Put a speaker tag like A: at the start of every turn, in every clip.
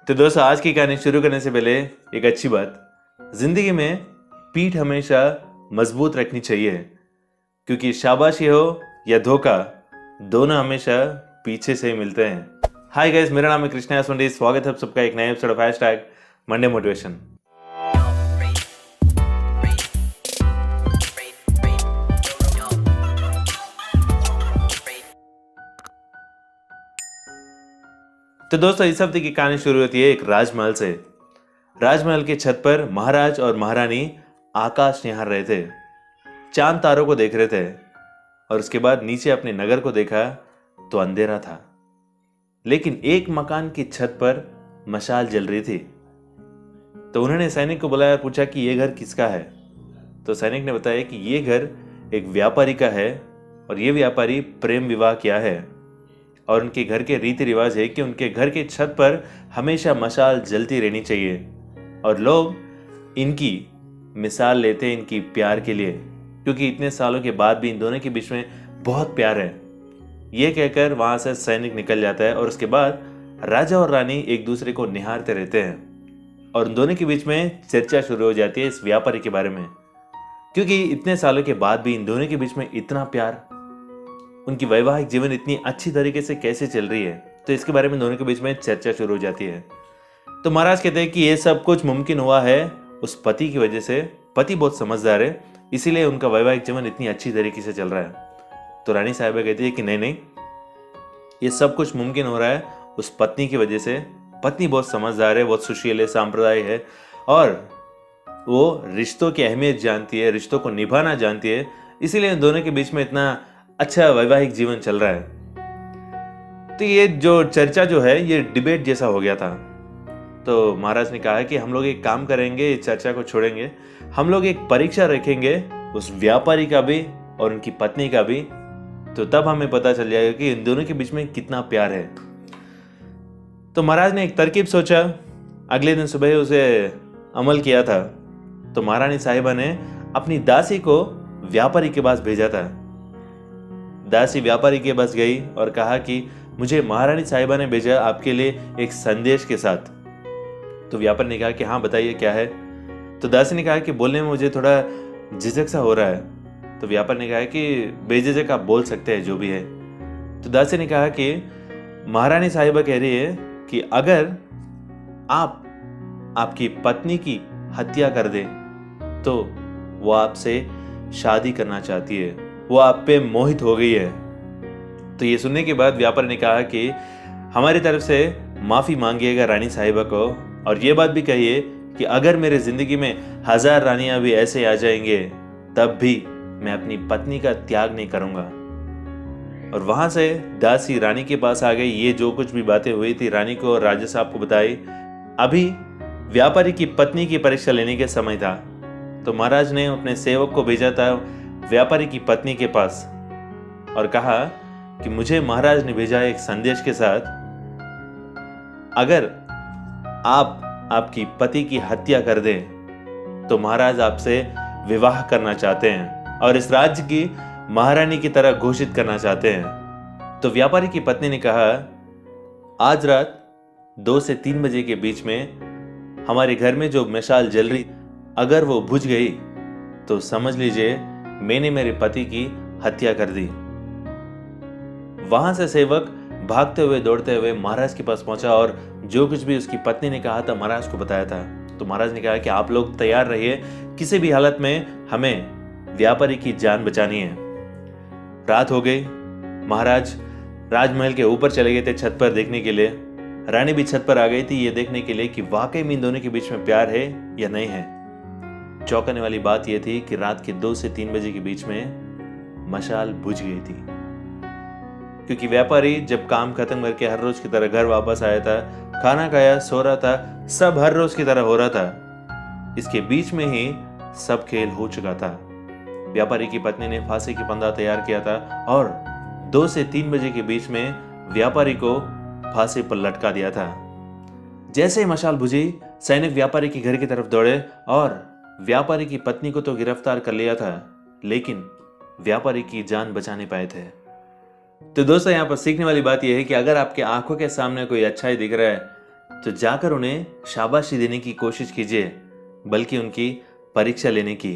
A: तो दोस्तों, आज की कहानी शुरू करने से पहले एक अच्छी बात, जिंदगी में पीठ हमेशा मजबूत रखनी चाहिए, क्योंकि शाबाशी हो या धोखा, दोनों हमेशा पीछे से ही मिलते हैं। हाय गाइस, मेरा नाम है कृष्णा यासवंडी। स्वागत है आप सबका एक नए एपिसोड ऑफ #मंडे मोटिवेशन। तो दोस्तों, इस हफ्ते की कहानी शुरू होती है एक राजमहल से। राजमहल की छत पर महाराज और महारानी आकाश निहार रहे थे, चांद तारों को देख रहे थे, और उसके बाद नीचे अपने नगर को देखा तो अंधेरा था। लेकिन एक मकान की छत पर मशाल जल रही थी। तो उन्होंने सैनिक को बुलाया और पूछा कि यह घर किसका है। तो सैनिक ने बताया कि यह घर एक व्यापारी का है, और यह व्यापारी प्रेम विवाह किया है, और उनके घर के रीति रिवाज है कि उनके घर के छत पर हमेशा मशाल जलती रहनी चाहिए, और लोग इनकी मिसाल लेते हैं इनकी प्यार के लिए, क्योंकि इतने सालों के बाद भी इन दोनों के बीच में बहुत प्यार है। ये कहकर वहां से सैनिक निकल जाता है, और उसके बाद राजा और रानी एक दूसरे को निहारते रहते हैं, और उन दोनों के बीच में चर्चा शुरू हो जाती है इस व्यापारी के बारे में, क्योंकि इतने सालों के बाद भी इन दोनों के बीच में इतना प्यार, उनकी वैवाहिक जीवन इतनी अच्छी तरीके से कैसे चल रही है। तो इसके बारे में दोनों के बीच में चर्चा शुरू हो जाती है। तो महाराज कहते हैं कि यह सब कुछ मुमकिन हुआ है उस पति की वजह से। पति बहुत समझदार है, इसीलिए उनका वैवाहिक जीवन इतनी अच्छी तरीके से चल रहा है। तो रानी साहिबा कहती है कि नहीं, ये सब कुछ मुमकिन हो रहा है उस पत्नी की वजह से। पत्नी बहुत समझदार है, बहुत सुशील है, सांप्रदायिक है, और वो रिश्तों की अहमियत जानती है, रिश्तों को निभाना जानती है, इसीलिए इन दोनों के बीच में इतना अच्छा वैवाहिक जीवन चल रहा है। तो ये जो चर्चा जो है, ये डिबेट जैसा हो गया था। तो महाराज ने कहा कि हम लोग एक काम करेंगे, इस चर्चा को छोड़ेंगे, हम लोग एक परीक्षा रखेंगे उस व्यापारी का भी और उनकी पत्नी का भी, तो तब हमें पता चल जाएगा कि इन दोनों के बीच में कितना प्यार है। तो महाराज ने एक तरकीब सोचा, अगले दिन सुबह उसे अमल किया था। तो महारानी साहिबा ने अपनी दासी को व्यापारी के पास भेजा था। दासी व्यापारी के पास गई और कहा कि मुझे महारानी साहिबा ने भेजा आपके लिए एक संदेश के साथ। तो व्यापारी ने कहा कि हाँ बताइए क्या है। तो दासी ने कहा कि बोलने में मुझे थोड़ा झिझक सा हो रहा है। तो व्यापारी ने कहा कि बेझिझक आप बोल सकते हैं जो भी है। तो दासी ने कहा कि महारानी साहिबा कह रही है कि अगर आप आपकी पत्नी की हत्या कर दे तो वो आपसे शादी करना चाहती है, वो आप पे मोहित हो गई है। तो ये सुनने के बाद व्यापारी ने कहा कि हमारी तरफ से माफी मांगिएगा रानी साहिबा को, और ये बात भी कहिए कि अगर मेरे जिंदगी में 1000 रानियां भी ऐसे आ जाएंगे तब भी मैं अपनी पत्नी का त्याग नहीं करूंगा। और वहां से दासी रानी के पास आ गई। ये जो कुछ भी बातें हुई थी रानी को और राजा साहब को बताई। अभी व्यापारी की पत्नी की परीक्षा लेने के समय था। तो महाराज ने अपने सेवक को भेजा था व्यापारी की पत्नी के पास और कहा कि मुझे महाराज ने भेजा एक संदेश के साथ, अगर आप आपकी पति की हत्या कर दें तो महाराज आपसे विवाह करना चाहते हैं और इस राज्य की महारानी की तरह घोषित करना चाहते हैं। तो व्यापारी की पत्नी ने कहा, आज रात 2 से 3 बजे के बीच में हमारे घर में जो मशाल जल रही, अगर वो बुझ गई तो समझ लीजिए मैंने मेरे पति की हत्या कर दी। वहां से सेवक भागते हुए दौड़ते हुए महाराज के पास पहुंचा और जो कुछ भी उसकी पत्नी ने कहा था महाराज को बताया था। तो महाराज ने कहा कि आप लोग तैयार रहिए, किसी भी हालत में हमें व्यापारी की जान बचानी है। रात हो गई। महाराज राजमहल के ऊपर चले गए थे छत पर देखने के लिए। रानी भी छत पर आ गई थी ये देखने के लिए कि वाकई में इन दोनों के बीच में प्यार है या नहीं है। चौंकाने वाली बात यह थी कि रात के 2 से 3 बजे के बीच में मशाल बुझ गई थी, क्योंकि व्यापारी जब काम खत्म करके हर रोज की तरह घर वापस आया था, खाना खाया, सो रहा था, सब हर रोज की तरह हो रहा था। इसके बीच में ही सब खेल हो चुका था। व्यापारी की पत्नी ने फांसी की फंदा तैयार किया था और 2 से 3 बजे के बीच में व्यापारी को फांसी पर लटका दिया था। जैसे ही मशाल बुझी, सैनिक व्यापारी के घर की तरफ दौड़े और व्यापारी की पत्नी को तो गिरफ्तार कर लिया था, लेकिन व्यापारी की जान बचा नहीं पाए थे। तो दोस्तों, यहाँ पर सीखने वाली बात यह है कि अगर आपके आंखों के सामने कोई अच्छाई दिख रहा है तो जाकर उन्हें शाबाशी देने की कोशिश कीजिए, बल्कि उनकी परीक्षा लेने की।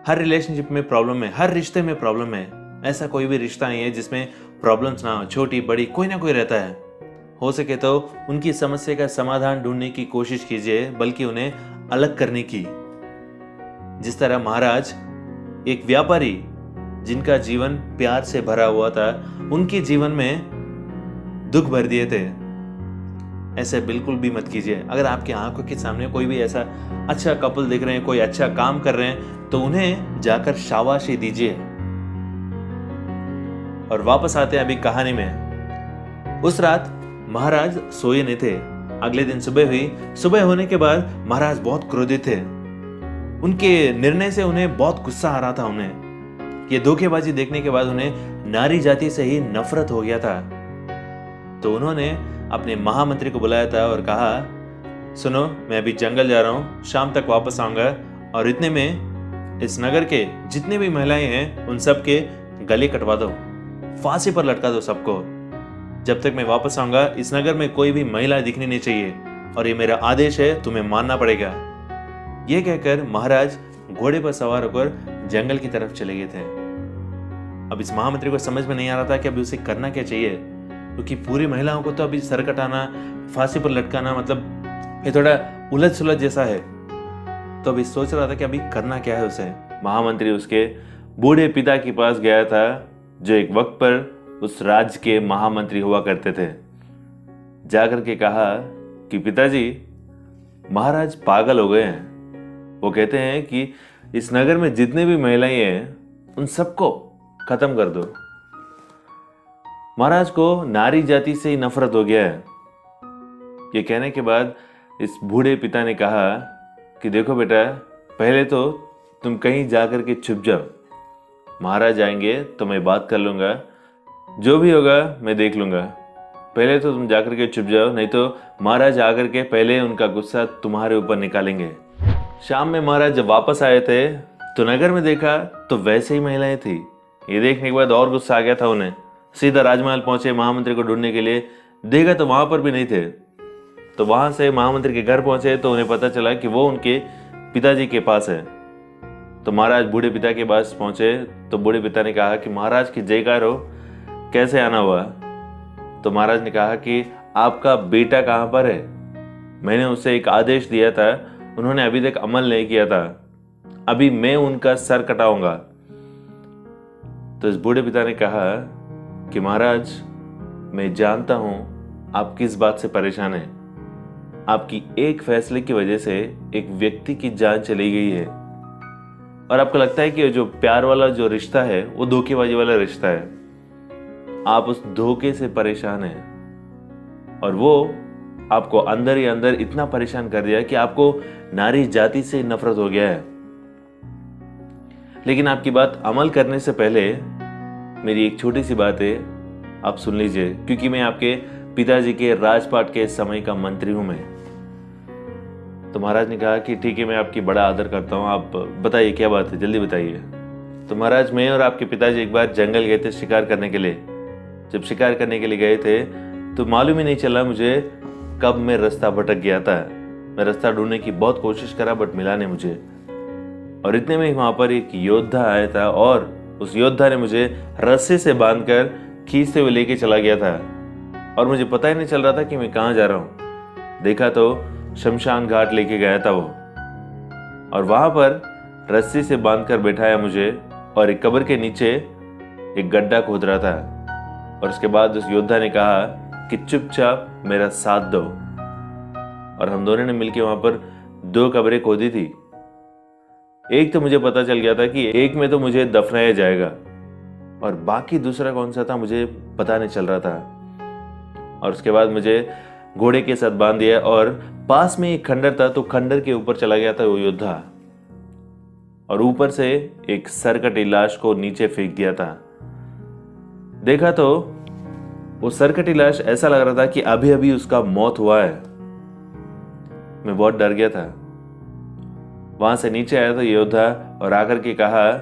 A: हर रिलेशनशिप में प्रॉब्लम है, हर रिश्ते में प्रॉब्लम है। ऐसा कोई भी रिश्ता नहीं है जिसमें प्रॉब्लम्स ना हो। छोटी बड़ी कोई ना कोई रहता है। हो सके तो उनकी समस्या का समाधान ढूंढने की कोशिश कीजिए, बल्कि उन्हें अलग करने की। जिस तरह महाराज एक व्यापारी जिनका जीवन प्यार से भरा हुआ था, उनके जीवन में दुख भर दिए थे। ऐसे बिल्कुल भी मत कीजिए। अगर आपकी आंखों के सामने कोई भी ऐसा अच्छा कपल दिख रहे हैं, कोई अच्छा काम कर रहे हैं, तो उन्हें जाकर शाबाशी दीजिए। और वापस आते हैं अभी कहानी में। उस रात महाराज सोए नहीं थे। अगले दिन सुबह हुई। सुबह होने के बाद महाराज बहुत क्रोधित थे। उनके निर्णय से उन्हें बहुत गुस्सा आ रहा था। उन्हें ये धोखेबाजी देखने के बाद उन्हें नारी जाति से ही नफरत हो गया था। तो उन्होंने अपने महामंत्री को बुलाया था और कहा, सुनो, मैं अभी जंगल जा रहा हूं, शाम तक वापस आऊंगा, और इतने में इस नगर के जितने भी महिलाएं हैं उन सब के गले कटवा दो, फांसी पर लटका दो सबको। जब तक मैं वापस आऊंगा इस नगर में कोई भी महिला दिखनी नहीं चाहिए, और ये मेरा आदेश है, तुम्हें मानना पड़ेगा। यह कहकर महाराज घोड़े पर सवार होकर जंगल की तरफ चले गए थे। अब इस महामंत्री को समझ में नहीं आ रहा था कि अभी उसे करना क्या चाहिए, क्योंकि पूरी महिलाओं को तो अभी सर कटाना, फांसी पर लटकाना, मतलब ये थोड़ा उलझ सुलझ जैसा है। तो अभी सोच रहा था कि अभी करना क्या है उसे। महामंत्री उसके बूढ़े पिता के पास गया था, जो एक वक्त पर उस राज्य के महामंत्री हुआ करते थे। जाकर के कहा कि पिताजी, महाराज पागल हो गए हैं। वो कहते हैं कि इस नगर में जितने भी महिलाएं हैं उन सबको खत्म कर दो। महाराज को नारी जाति से ही नफरत हो गया है। ये कहने के बाद इस बूढ़े पिता ने कहा कि देखो बेटा, पहले तो तुम कहीं जाकर के छुप जाओ। महाराज आएंगे तो मैं बात कर लूंगा, जो भी होगा मैं देख लूंगा। पहले तो तुम जाकर के छुप जाओ, नहीं तो महाराज आकर के पहले उनका गुस्सा तुम्हारे ऊपर निकालेंगे। शाम में महाराज जब वापस आए थे तो नगर में देखा तो वैसे ही महिलाएं थी। ये देखने के बाद और गुस्सा आ गया था उन्हें। सीधा राजमहल पहुंचे महामंत्री को ढूंढने के लिए। देखा तो वहां पर भी नहीं थे। तो वहां से महामंत्री के घर पहुंचे तो उन्हें पता चला कि वो उनके पिताजी के पास है। तो महाराज बूढ़े पिता के पास पहुंचे तो बूढ़े पिता ने कहा कि महाराज की जयकार हो, कैसे आना हुआ? तो महाराज ने कहा कि आपका बेटा कहां पर है? मैंने उसे एक आदेश दिया था, उन्होंने अभी तक अमल नहीं किया था। अभी मैं उनका सर कटाऊंगा। तो इस बूढ़े पिता ने कहा कि महाराज, मैं जानता हूं आप किस बात से परेशान हैं। आपकी एक फैसले की वजह से एक व्यक्ति की जान चली गई है, और आपको लगता है कि जो प्यार वाला जो रिश्ता है वो धोखेबाजी वाला रिश्ता है। आप उस धोखे से परेशान हैं, और वो आपको अंदर ही अंदर इतना परेशान कर दिया कि आपको नारी जाति से नफरत हो गया है। लेकिन आपकी बात अमल करने से पहले मेरी एक छोटी सी बात है, आप सुन लीजिए, क्योंकि मैं आपके पिताजी के राजपाट के समय का मंत्री हूं मैं। तो महाराज ने कहा कि ठीक है, मैं आपकी बड़ा आदर करता हूं, आप बताइए क्या बात है, जल्दी बताइए। तो महाराज, मैं और आपके पिताजी एक बार जंगल गए थे शिकार करने के लिए। जब शिकार करने के लिए गए थे तो मालूम ही नहीं चला मुझे कब मैं रास्ता भटक गया था। मैं रास्ता ढूंढने की बहुत कोशिश करा, बट मिला नहीं मुझे। और इतने में वहां पर एक योद्धा आया था, और उस योद्धा ने मुझे रस्से से बांधकर खींचते हुए लेके चला गया था, और मुझे पता ही नहीं चल रहा था कि मैं कहाँ जा रहा हूँ। देखा तो शमशान घाट लेके गया था वो, और वहां पर रस्सी से बांधकर बैठाया मुझे, और एक कब्र के नीचे एक गड्ढा खोद रहा था। और उसके बाद उस योद्धा ने कहा कि चुपचाप मेरा साथ दो, और हम दोनों ने मिलकर वहां पर 2 कब्रें खोदी थी। एक तो मुझे पता चल गया था कि एक में तो मुझे दफनाया जाएगा, और बाकी दूसरा कौन सा था मुझे पता नहीं चल रहा था। और उसके बाद मुझे घोड़े के साथ बांध दिया, और पास में एक खंडर था, तो खंडर के ऊपर चला गया था वो योद्धा, और ऊपर से एक सरकटी लाश को नीचे फेंक दिया था। देखा तो वो सरकटी लाश ऐसा लग रहा था कि अभी अभी उसका मौत हुआ है। मैं बहुत डर गया था। वहां से नीचे आया था योद्धा, और आकर के कहा,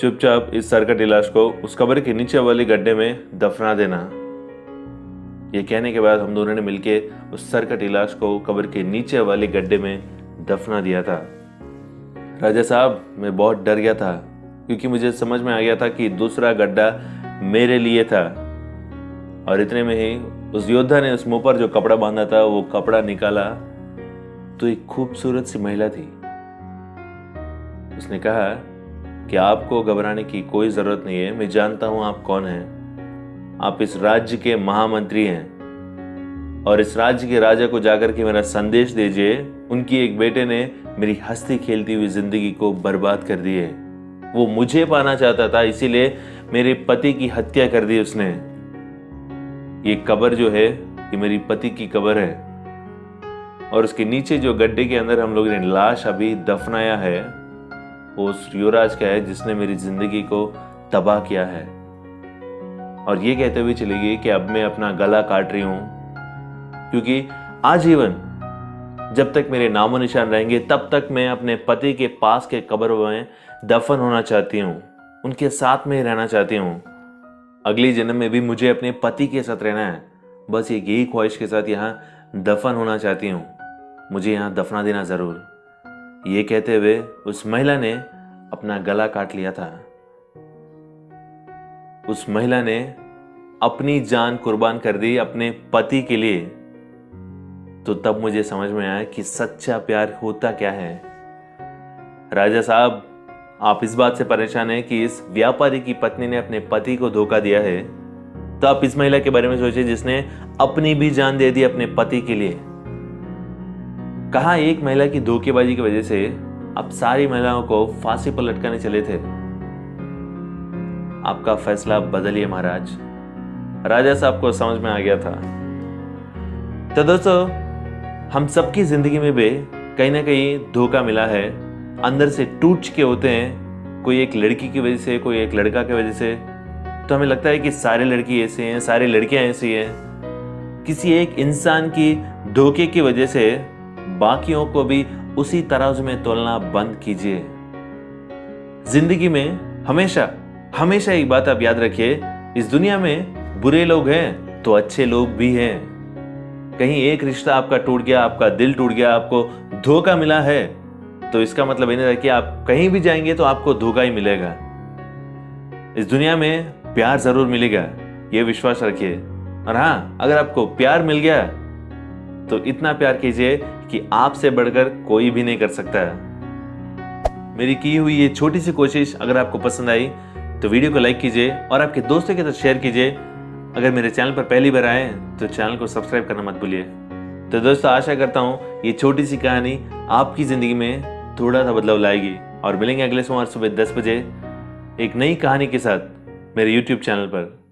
A: चुपचाप इस सरकटी लाश को उस कब्र के नीचे वाले गड्ढे में दफना देना। ये कहने के बाद हम दोनों ने मिलके उस सरकटी लाश को कब्र के नीचे वाले गड्ढे में दफना दिया था। राजा साहब, मैं बहुत डर गया था क्योंकि मुझे समझ में आ गया था कि दूसरा गड्ढा मेरे लिए था। और इतने में ही उस योद्धा ने उस मुंह पर जो कपड़ा बांधा था वो कपड़ा निकाला तो एक खूबसूरत सी महिला थी। उसने कहा कि आपको घबराने की कोई जरूरत नहीं है, मैं जानता हूं आप कौन हैं। आप इस राज्य के महामंत्री हैं और इस राज्य के राजा को जाकर के मेरा संदेश दीजिए, उनकी एक बेटे ने मेरी हंसती खेलती हुई जिंदगी को बर्बाद कर दी है। वो मुझे पाना चाहता था, इसीलिए मेरे पति की हत्या कर दी उसने। ये कब्र जो है ये मेरी पति की कब्र है और उसके नीचे जो गड्ढे के अंदर हम लोगों ने लाश अभी दफनाया है वो उस युवराज का है जिसने मेरी जिंदगी को तबाह किया है। और ये कहते हुए चली गई कि अब मैं अपना गला काट रही हूं क्योंकि आजीवन जब तक मेरे नामो निशान रहेंगे तब तक मैं अपने पति के पास के कब्र में दफन होना चाहती हूँ, उनके साथ में ही रहना चाहती हूँ। अगली जन्म में भी मुझे अपने पति के साथ रहना है, बस एक यही ख्वाहिश के साथ यहाँ दफन होना चाहती हूँ, मुझे यहाँ दफना देना जरूर। ये कहते हुए उस महिला ने अपना गला काट लिया था। उस महिला ने अपनी जान कुर्बान कर दी अपने पति के लिए। तो तब मुझे समझ में आया कि सच्चा प्यार होता क्या है। राजा साहब, आप इस बात से परेशान हैं कि इस व्यापारी की पत्नी ने अपने पति को धोखा दिया है, तो आप इस महिला के बारे में सोचिए जिसने अपनी भी जान दे दी अपने पति के लिए। कहा एक महिला की धोखेबाजी की वजह से अब सारी महिलाओं को फांसी पर लटकाने चले थे। आपका फैसला बदलिए महाराज। राजा साहब को समझ में आ गया था। तो दोस्तों, हम सबकी जिंदगी में भी कहीं ना कहीं धोखा मिला है, अंदर से टूट चुके होते हैं, कोई एक लड़की की वजह से, कोई एक लड़का की वजह से। तो हमें लगता है कि सारे लड़की ऐसे हैं, सारी लड़कियां ऐसी हैं। किसी एक इंसान की धोखे की वजह से बाकियों को भी उसी तराजू में तोलना बंद कीजिए। जिंदगी में हमेशा हमेशा एक बात आप याद रखिए, इस दुनिया में बुरे लोग हैं तो अच्छे लोग भी हैं। कहीं एक रिश्ता आपका टूट गया, आपका दिल टूट गया, आपको धोखा मिला है, तो इसका मतलब ये नहीं है कि आप कहीं भी जाएंगे तो आपको धोखा ही मिलेगा। इस दुनिया में प्यार जरूर मिलेगा, ये विश्वास रखिए। और हाँ, अगर आपको प्यार मिल गया तो इतना प्यार कीजिए कि आपसे बढ़कर कोई भी नहीं कर सकता। मेरी की हुई ये छोटी सी कोशिश अगर आपको पसंद आई तो वीडियो को लाइक कीजिए और आपके दोस्तों के साथ शेयर कीजिए। अगर मेरे चैनल पर पहली बार आए तो चैनल को सब्सक्राइब करना मत भूलिए। तो दोस्तों, आशा करता हूँ ये छोटी सी कहानी आपकी जिंदगी में थोड़ा सा बदलाव लाएगी। और मिलेंगे अगले सोमवार सुबह 10 बजे एक नई कहानी के साथ मेरे YouTube चैनल पर।